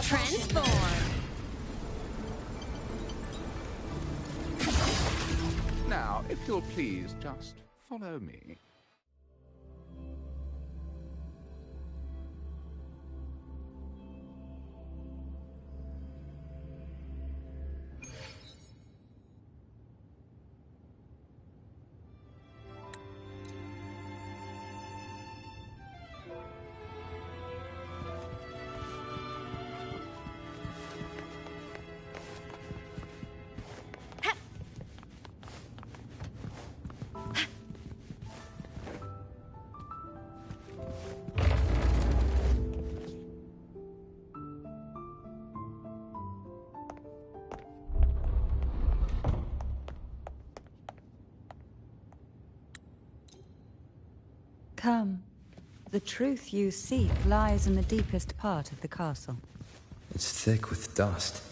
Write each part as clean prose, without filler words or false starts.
Transform! Now, if you'll please just follow me. Come. The truth you seek lies in the deepest part of the castle. It's thick with dust.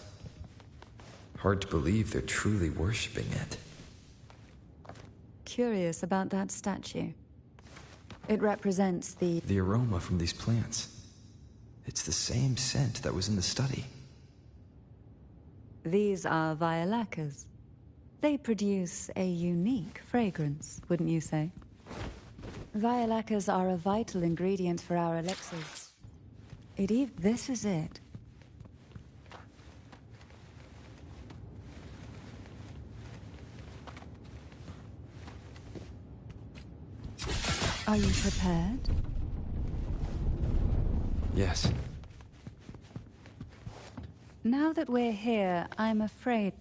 Hard to believe they're truly worshipping it. Curious about that statue. It represents the aroma from these plants. It's the same scent that was in the study. These are violacas. They produce a unique fragrance, wouldn't you say? Violacas are a vital ingredient for our elixirs. This is it. Are you prepared? Yes. Now that we're here, I'm afraid...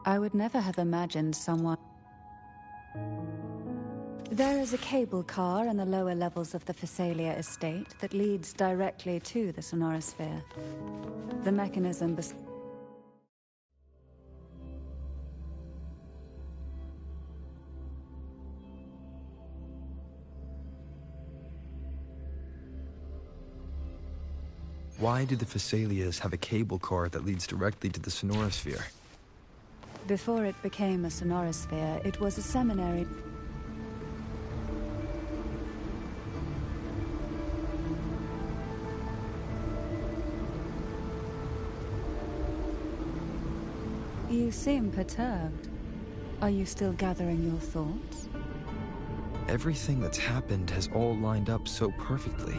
I would never have imagined someone... There is a cable car in the lower levels of the Physalia estate that leads directly to the Sonorosphere. The mechanism Why do the Physalias have a cable car that leads directly to the Sonorosphere? Before it became a Sonorosphere, it was a seminary. You seem perturbed. Are you still gathering your thoughts? Everything that's happened has all lined up so perfectly.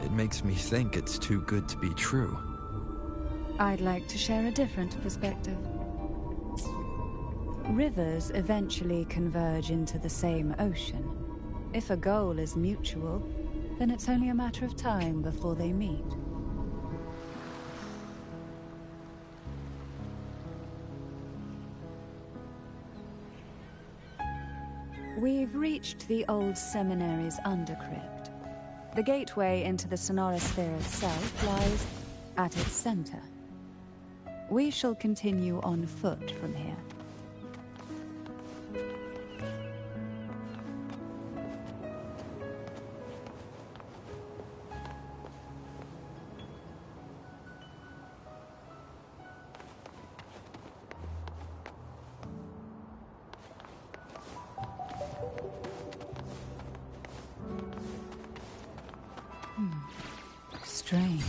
It makes me think it's too good to be true. I'd like to share a different perspective. Rivers eventually converge into the same ocean. If a goal is mutual, then it's only a matter of time before they meet. We've reached the old seminary's undercrypt. The gateway into the Sonorosphere itself lies at its center. We shall continue on foot from here. Strange.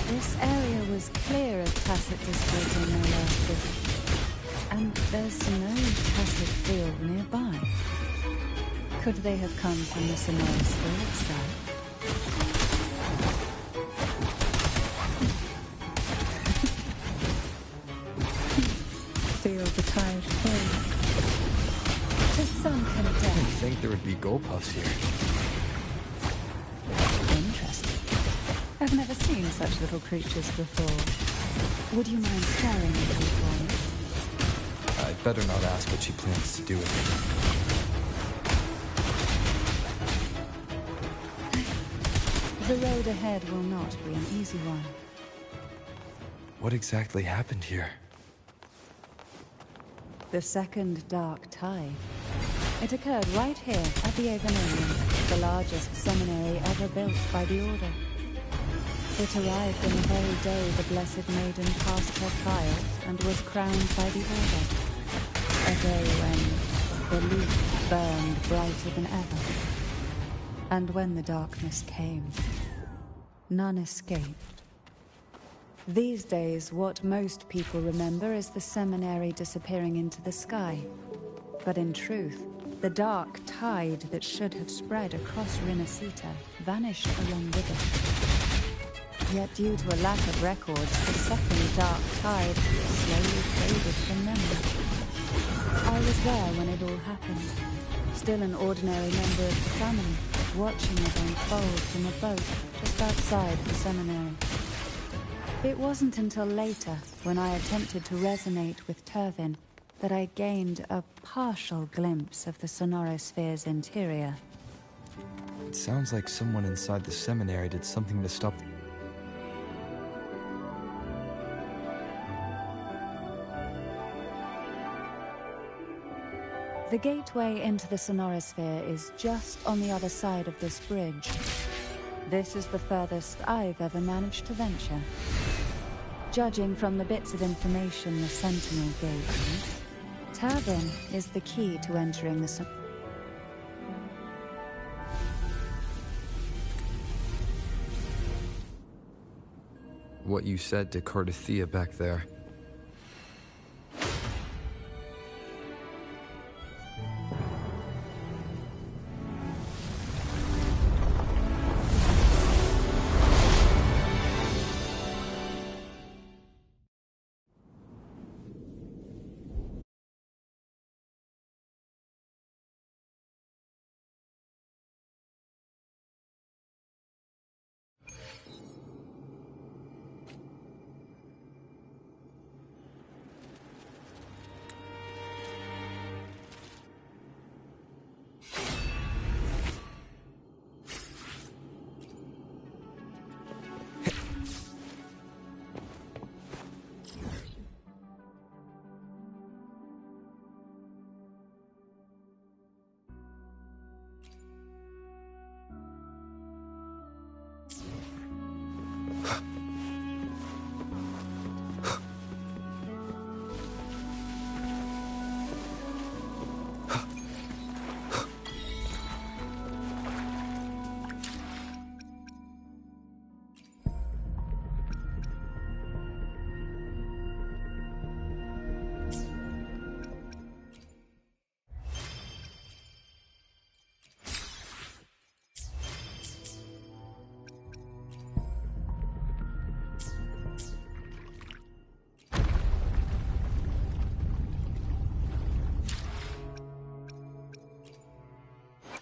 This area was clear of Tacet district in their last visit, and there's no Tacet field nearby. Could they have come from the Sonorosphere itself? Feel the tide flow. To some content. I didn't think there would be Golpuffs here. I've never seen such little creatures before. Would you mind staring at them for me? I'd better not ask what she plans to do with it. The road ahead will not be an easy one. What exactly happened here? The second dark tide. It occurred right here at the Avenarium, the largest seminary ever built by the Order. It arrived in the very day the Blessed Maiden passed her trials and was crowned by the Order. A day when the leaf burned brighter than ever. And when the darkness came, none escaped. These days, what most people remember is the seminary disappearing into the sky. But in truth, the dark tide that should have spread across Rinascita vanished along with it. Yet due to a lack of records, the second dark tide slowly faded from memory. I was there when it all happened, still an ordinary member of the family, watching it unfold from a boat just outside the seminary. It wasn't until later, when I attempted to resonate with Turvin, that I gained a partial glimpse of the Sonorosphere's interior. It sounds like someone inside the seminary did something to stop... The gateway into the Sonorosphere is just on the other side of this bridge. This is the furthest I've ever managed to venture. Judging from the bits of information the Sentinel gave me, Turvin is the key to entering the What you said to Cardathia back there.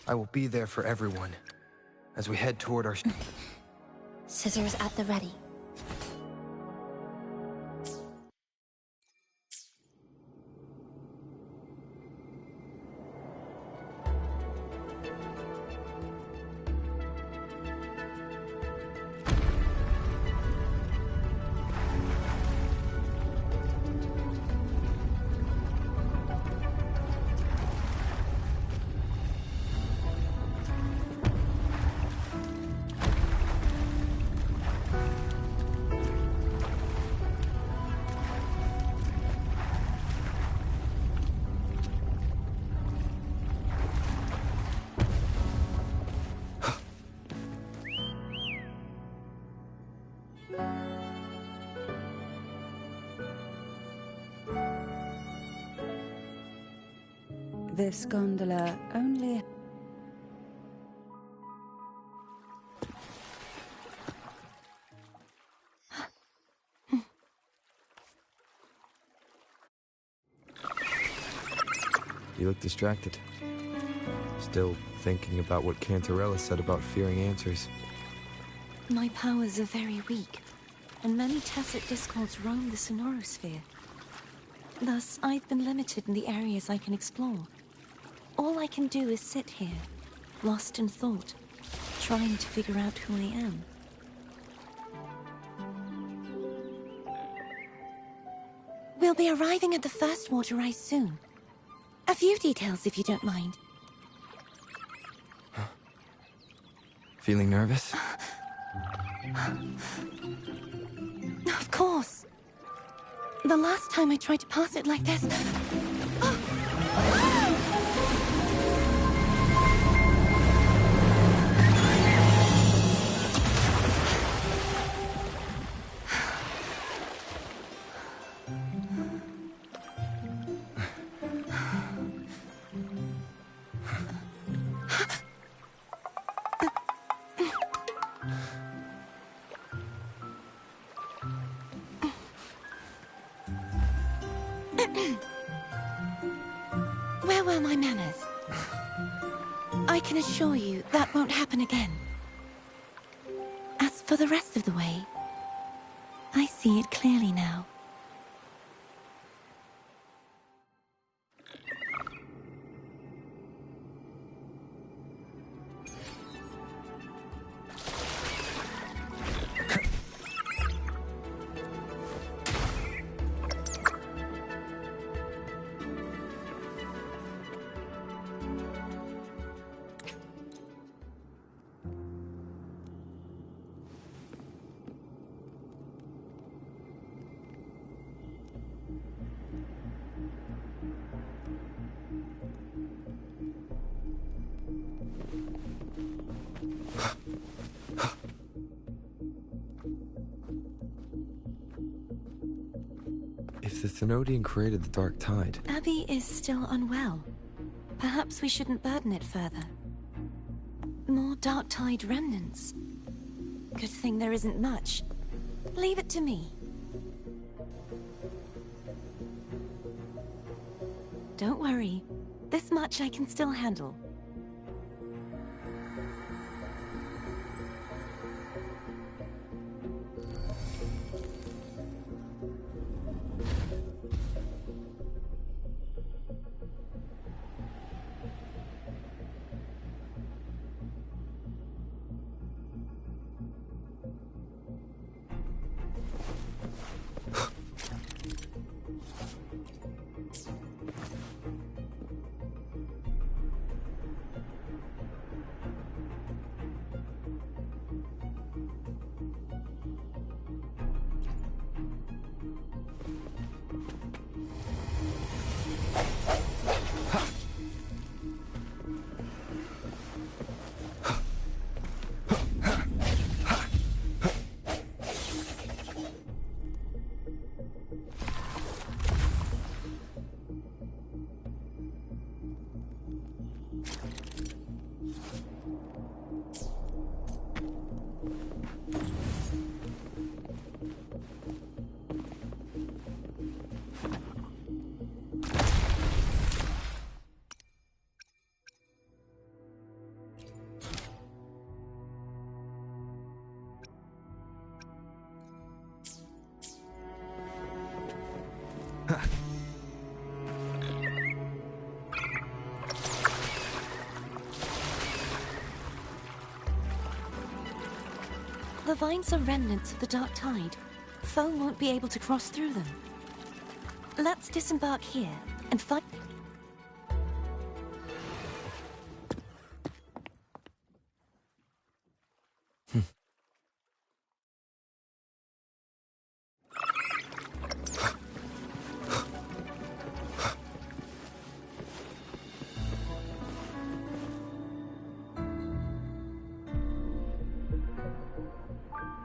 I will be there for everyone as we head toward our... Scissors at the ready. This gondola only... You look distracted. Still thinking about what Cantarella said about fearing answers. My powers are very weak, and many tacit discords roam the Sonorosphere. Thus, I've been limited in the areas I can explore. All I can do is sit here, lost in thought, trying to figure out who I am. We'll be arriving at the first water rise soon. A few details, if you don't mind. Feeling nervous? Of course. The last time I tried to pass it like this... Where were my manners? I can assure you that won't happen again. As for the rest of the way, I see it clearly now. If the Thenodian created the Dark Tide... Abby is still unwell. Perhaps we shouldn't burden it further. More Dark Tide remnants. Good thing there isn't much. Leave it to me. Don't worry. This much I can still handle. The vines are remnants of the Dark Tide. Foe won't be able to cross through them. Let's disembark here and find...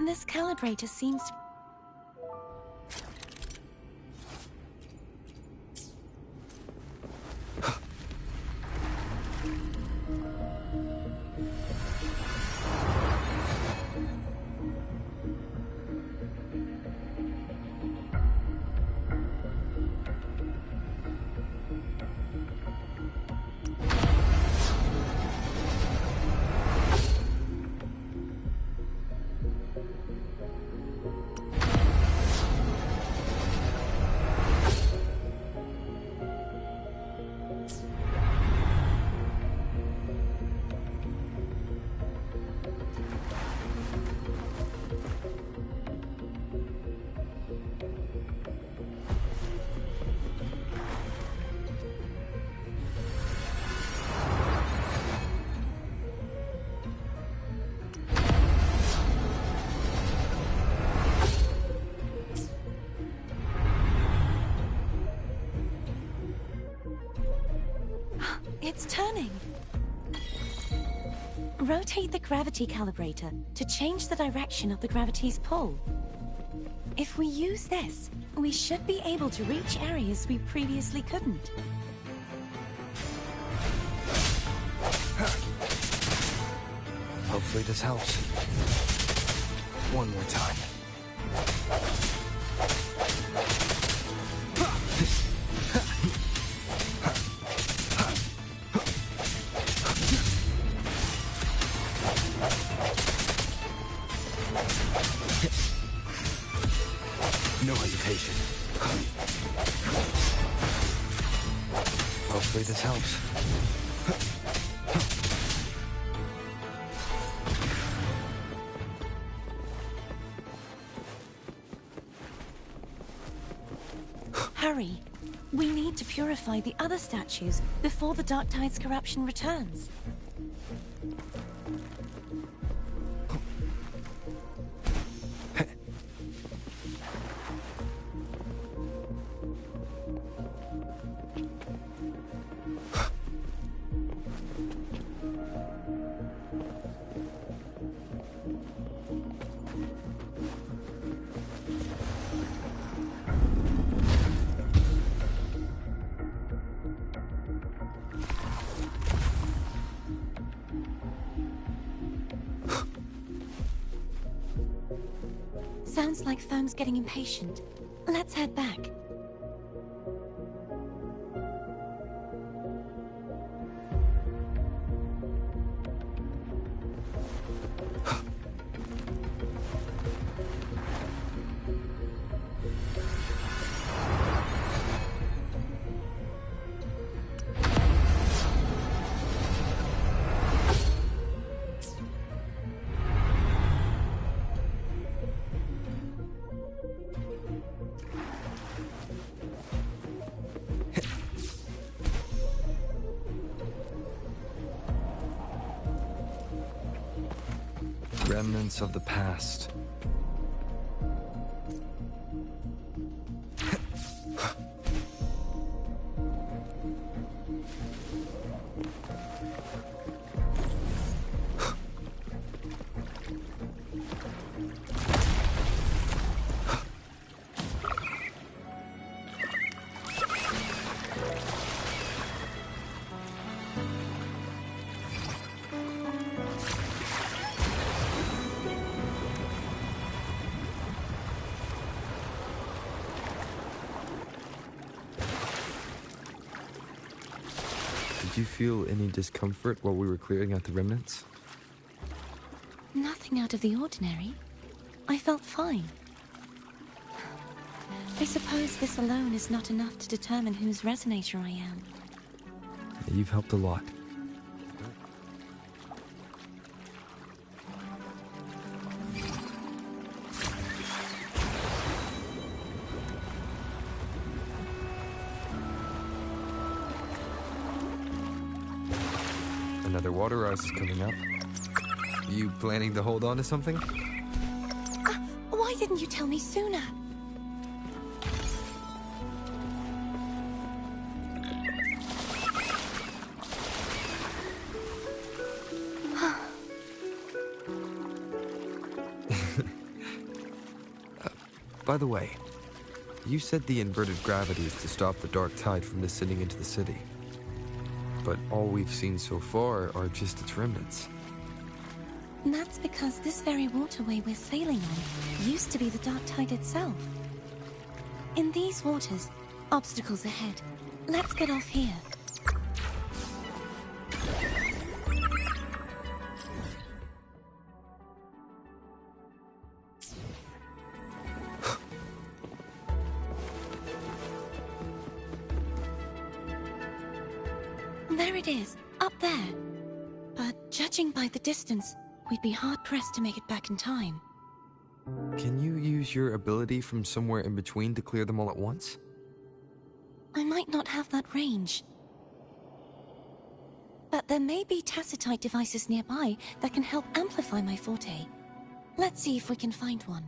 This calibrator seems to... It's turning. Rotate the gravity calibrator to change the direction of the gravity's pull. If we use this, we should be able to reach areas we previously couldn't. Hopefully this helps. One more time. No hesitation. Hopefully this helps. Hurry. We need to purify the other statues before the Dark Tide's corruption returns. Sounds like Foam's getting impatient. Let's head back. Remnants of the past. Did you feel any discomfort while we were clearing out the remnants? Nothing out of the ordinary. I felt fine. I suppose this alone is not enough to determine whose resonator I am. You've helped a lot. Another water rise is coming up. You planning to hold on to something? Why didn't you tell me sooner? By the way, you said the inverted gravity is to stop the Dark Tide from descending into the city. But all we've seen so far are just its remnants. That's because this very waterway we're sailing on used to be the Dark Tide itself. In these waters, obstacles ahead. Let's get off here. There it is, up there. But judging by the distance, we'd be hard-pressed to make it back in time. Can you use your ability from somewhere in between to clear them all at once? I might not have that range. But there may be tacitite devices nearby that can help amplify my forte. Let's see if we can find one.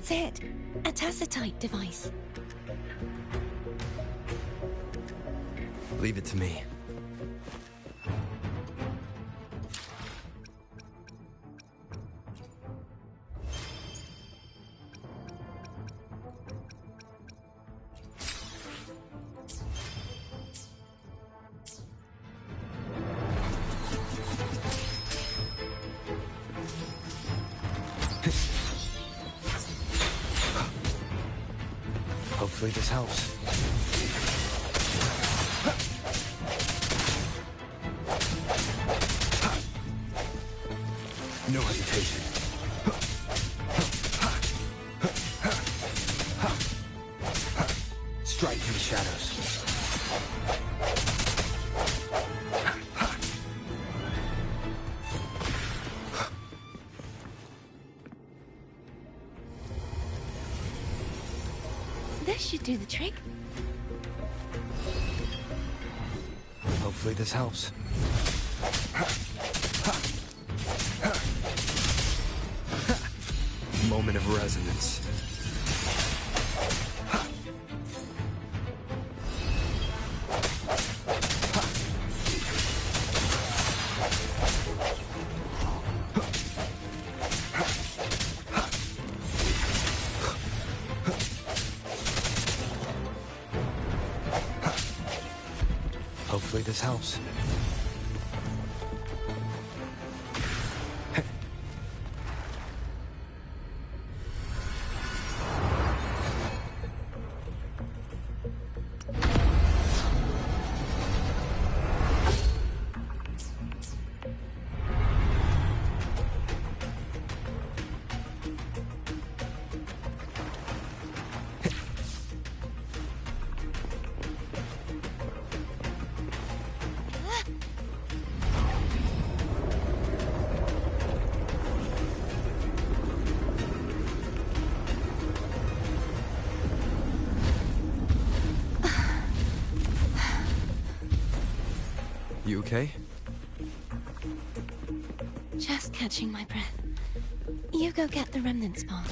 That's it. A tacitite device. Leave it to me. Hopefully this helps. No hesitation. Strike through the shadows. This should do the trick. Hopefully this helps. Moment of resonance. Hopefully this helps. You okay? Just catching my breath. You go get the remnant spot.